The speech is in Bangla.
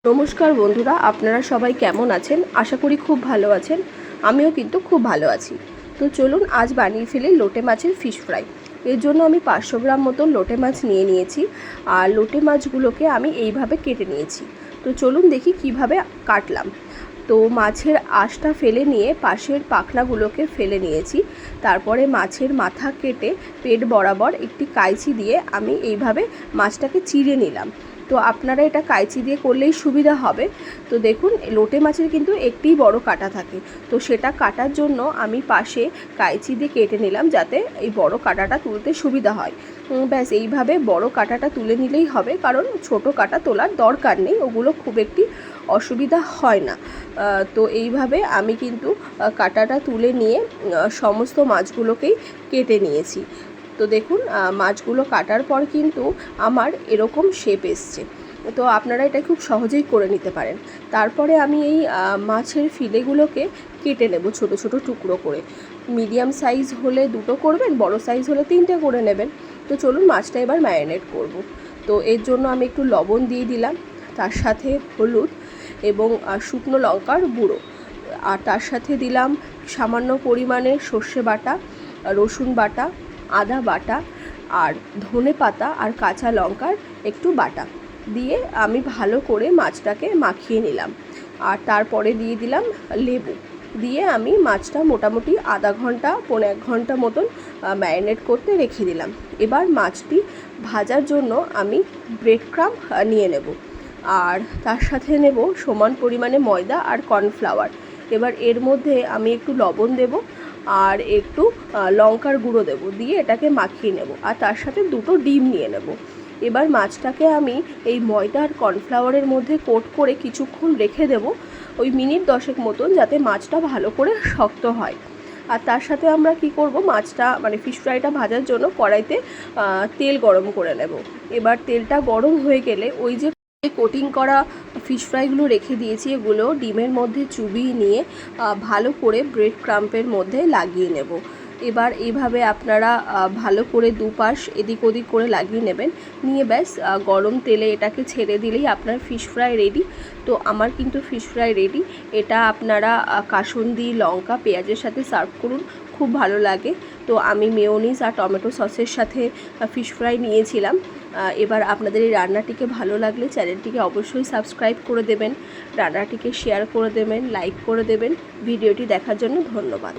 নমস্কার বন্ধুরা, আপনারা সবাই কেমন আছেন? আশা করি খুব ভালো আছেন। আমিও কিন্তু খুব ভালো আছি। তো চলুন আজ বানিয়ে ফেলি লোটে মাছের ফিশ ফ্রাই। এর জন্য আমি 500 গ্রাম মতন লোটে মাছ নিয়ে নিয়েছি। আর লোটে মাছগুলোকে আমি এইভাবে কেটে নিয়েছি। তো চলুন দেখি কিভাবে কাটলাম। তো মাছের আঁশটা ফেলে নিয়ে পাশের পাখনাগুলোকে ফেলে নিয়েছি। তারপরে মাছের মাথা কেটে পেট বরাবর একটি কাঁচি দিয়ে আমি এইভাবে মাছটাকে চিড়ে নিলাম। তো আপনারা এটা কাঁচি দিয়ে করলেই সুবিধা হবে। তো দেখুন, লোটে মাছের কিন্তু একটিই বড় কাঁটা থাকে, তো সেটা কাটার জন্য আমি পাশে কাঁচি দিয়ে কেটে নিলাম যাতে এই বড় কাঁটাটা তুলতে সুবিধা হয়। ব্যাস এইভাবে বড় কাঁটাটা তুলে নিলেই হবে, কারণ ছোট কাঁটা তোলার দরকার নেই, ওগুলো খুব একটি অসুবিধা হয় না। তো এইভাবে আমি কিন্তু কাঁটাটা তুলে নিয়ে সমস্ত মাছগুলোকেই কেটে নিয়েছি। তো দেখুন, মাছগুলো কাটার পর কিন্তু আমার এরকম শেপ এসছে। তো আপনারা এটা খুব সহজেই করে নিতে পারেন। তারপরে আমি এই মাছের ফিলেগুলোকে কেটে নেব ছোট ছোট টুকরো করে। মিডিয়াম সাইজ হলে 2টো করবেন, বড় সাইজ হলে 3টে করে নেবেন। তো চলুন মাছটা এবার ম্যারিনেট করব। তো এর জন্য আমি একটু লবণ দিয়ে দিলাম, তার সাথে হলুদ এবং শুকনো লঙ্কার গুঁড়ো, আর তার সাথে দিলাম সামান্য পরিমাণে সর্ষে বাটা, রসুন বাটা, আদা বাটা, আর ধনে পাতা আর কাঁচা লঙ্কার একটু বাটা দিয়ে আমি ভালো করে মাছটাকে মাখিয়ে নিলাম। আর তারপরে দিয়ে দিলাম লেবু, দিয়ে আমি মাছটা মোটামুটি আধা ঘন্টা পৌনে 1 ঘন্টা মতন ম্যারিনেট করতে রেখে দিলাম। এবার মাছটি ভাজার জন্য আমি ব্রেড ক্রাম্ব নিয়ে নেব, আর তার সাথে নেব সমান পরিমাণে ময়দা আর কর্নফ্লাওয়ার। এবার এর মধ্যে আমি একটু লবণ দেব আর একটু লঙ্কার গুঁড়ো দেবো, দিয়ে এটাকে মাখিয়ে নেব, আর তার সাথে 2টো ডিম নিয়ে নেব। এবার মাছটাকে আমি এই ময়দা আর কর্নফ্লাওয়ারের মধ্যে কোট করে কিছুক্ষণ রেখে দেব, ওই মিনিট 10 মতন, যাতে মাছটা ভালো করে শক্ত হয়। আর তার সাথে আমরা কি করব, মাছটা মানে ফিশ ফ্রাইটা ভাজার জন্য কড়াইতে তেল গরম করে নেব। এবার তেলটা গরম হয়ে গেলে ওই যে কোটিং করা ফিশ ফ্রাইগুলো রেখে দিয়েছি, এগুলো ডিমের মধ্যে চুবিয়ে নিয়ে ভালো করে ব্রেড ক্রাম্পের মধ্যে লাগিয়ে নেব। এবার এইভাবে আপনারা ভালো করে দুপাশ এদিক ওদিক করে লাগিয়ে নেবেন, নিয়ে ব্যাস গরম তেলে এটাকে ছেড়ে দিলেই আপনার ফিশ ফ্রাই রেডি। তো আমার কিন্তু ফিশ ফ্রাই রেডি। এটা আপনারা কাসুন্দি, লঙ্কা, পেঁয়াজের সাথে সার্ভ করুন, খুব ভালো লাগে। তো আমি মেয়োনিজ আর টমেটো সসের সাথে ফিশ ফ্রাই নিয়েছিলাম। এবার আপনাদের এই রান্নাটিকে ভালো লাগলে চ্যানেলটিকে অবশ্যই সাবস্ক্রাইব করে দেবেন, রান্নাটিকে শেয়ার করে দেবেন, লাইক করে দেবেন। ভিডিওটি দেখার জন্য ধন্যবাদ।